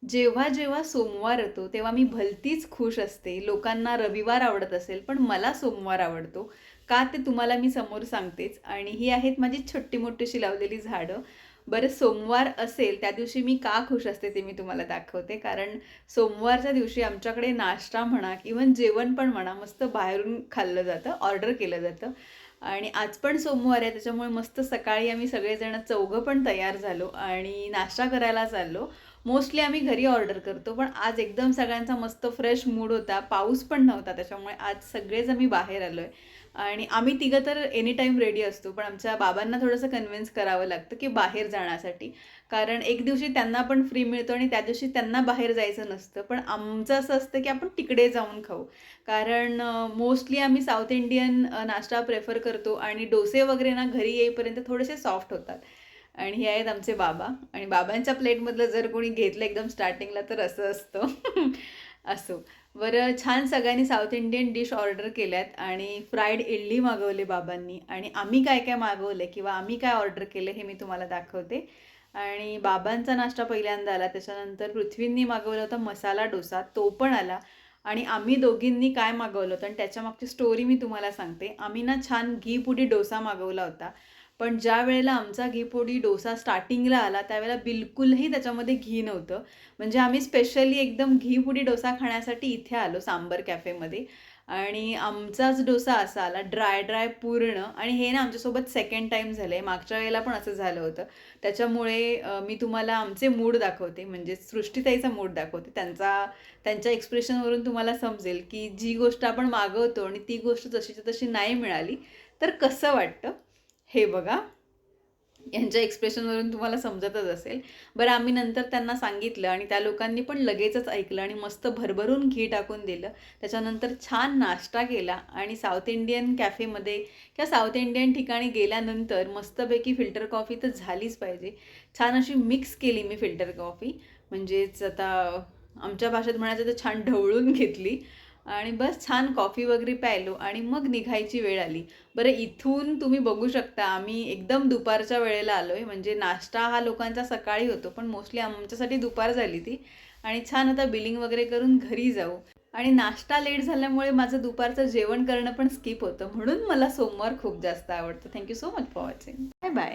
जेव्हा जेव्हा सोमवार येतो तेव्हा मी भलतीच खुश असते. लोकांना रविवार आवडत असेल, पण मला सोमवार आवडतो. का ते तुम्हाला मी समोर सांगतेच. आणि ही आहेत माझी छोटी-मोठीशी लावलेली झाडं. बरं, सोमवार असेल त्या दिवशी मी का खुश असते ते मी तुम्हाला दाखवते. कारण सोमवारच्या दिवशी आमच्याकडे नाश्ता म्हणा, इव्हन जेवण पण म्हणा, मस्त बाहेरून खाल्लं जातं, ऑर्डर केलं जातं. आणि आज पण सोमवार आहे, त्याच्यामुळे मस्त सकाळी आम्ही सगळेजण चौघं पण तयार झालो आणि नाश्ता करायला चाललो. मोस्टली आम्ही घरी ऑर्डर करतो, पण आज एकदम सगळ्यांचा मस्त फ्रेश मूड होता, पाऊस पण नव्हता, त्याच्यामुळे आज सगळेच आम्ही बाहेर आलो आहे. आणि आम्ही तिघं तर एनी टाईम रेडी असतो, पण आमच्या बाबांना थोडंसं कन्व्हिन्स करावं लागतं की बाहेर जाण्यासाठी. कारण एक दिवशी त्यांना पण फ्री मिळतो आणि त्या दिवशी त्यांना बाहेर जायचं नसतं, पण आमचं असं असतं की आपण तिकडे जाऊन खाऊ. कारण मोस्टली आम्ही साऊथ इंडियन नाश्ता प्रेफर करतो आणि डोसे वगैरे ना घरी येईपर्यंत थोडेसे सॉफ्ट होतात. आणि हे आहेत आमचे बाबा. आणि बाबांच्या प्लेटमधलं जर कोणी घेतलं एकदम स्टार्टिंगला तर असं असतं. असो. बरं, छान सगळ्यांनी साऊथ इंडियन डिश ऑर्डर केल्यात आणि फ्राईड इडली मागवले बाबांनी. आणि आम्ही काय काय मागवले किंवा आम्ही काय ऑर्डर केलं हे मी तुम्हाला दाखवते. आणि बाबांचा नाश्ता पहिल्यांदा आला, त्याच्यानंतर पृथ्वींनी मागवला होता मसाला डोसा, तो पण आला. आणि आम्ही दोघींनी काय मागवलं होतं आणि त्याच्यामागची स्टोरी मी तुम्हाला सांगते. आम्ही ना छान घी पुडी डोसा मागवला होता. पण ज्या वेळेला आमचा घीपोडी डोसा स्टार्टिंगला आला त्यावेळेला बिलकुलही त्याच्यामध्ये घी नव्हतं. म्हणजे आम्ही स्पेशली एकदम घीपुडी डोसा खाण्यासाठी इथे आलो सांबर कॅफेमध्ये. आणि आमचाच डोसा असा आला ड्राय ड्राय पूर्ण. आणि हे ना आमच्यासोबत सेकंड टाईम झालं आहे, मागच्या वेळेला पण असं झालं होतं. त्याच्यामुळे मी तुम्हाला आमचे मूड दाखवते, म्हणजे सृष्टीताईचा मूड दाखवते. त्यांच्या एक्सप्रेशनवरून तुम्हाला समजेल की जी गोष्ट आपण मागवतो आणि ती गोष्ट जशीच्या तशी नाही मिळाली तर कसं वाटतं. हे बघा, यांच्या एक्सप्रेशनवरून तुम्हाला समजतच असेल. बरं, आम्ही नंतर त्यांना सांगितलं आणि त्या लोकांनी पण लगेचच ऐकलं आणि मस्त भरभरून घी टाकून दिलं. त्याच्यानंतर छान नाश्ता केला आणि साऊथ इंडियन कॅफेमध्ये किंवा साऊथ इंडियन ठिकाणी गेल्यानंतर मस्तपैकी फिल्टर कॉफी तर झालीच पाहिजे. छान अशी मिक्स केली मी फिल्टर कॉफी, म्हणजेच आता आमच्या भाषेत म्हणायचं तर छान ढवळून घेतली. आणि बस छान कॉफी वगैरे प्यायलो आणि मग निघायची वेळ आली. बरं, इथून तुम्ही बघू शकता आम्ही एकदम दुपारच्या वेळेला आलो आहे. म्हणजे नाश्ता हा लोकांचा सकाळी होतो, पण मोस्टली आमच्यासाठी दुपार झाली ती. आणि छान आता बिलिंग वगैरे करून घरी जाऊ. आणि नाश्ता लेट झाल्यामुळे माझं दुपारचं जेवण करणं पण स्किप होतं, म्हणून मला सोमवार खूप जास्त आवडतं. Thank you so much for watching. Bye bye.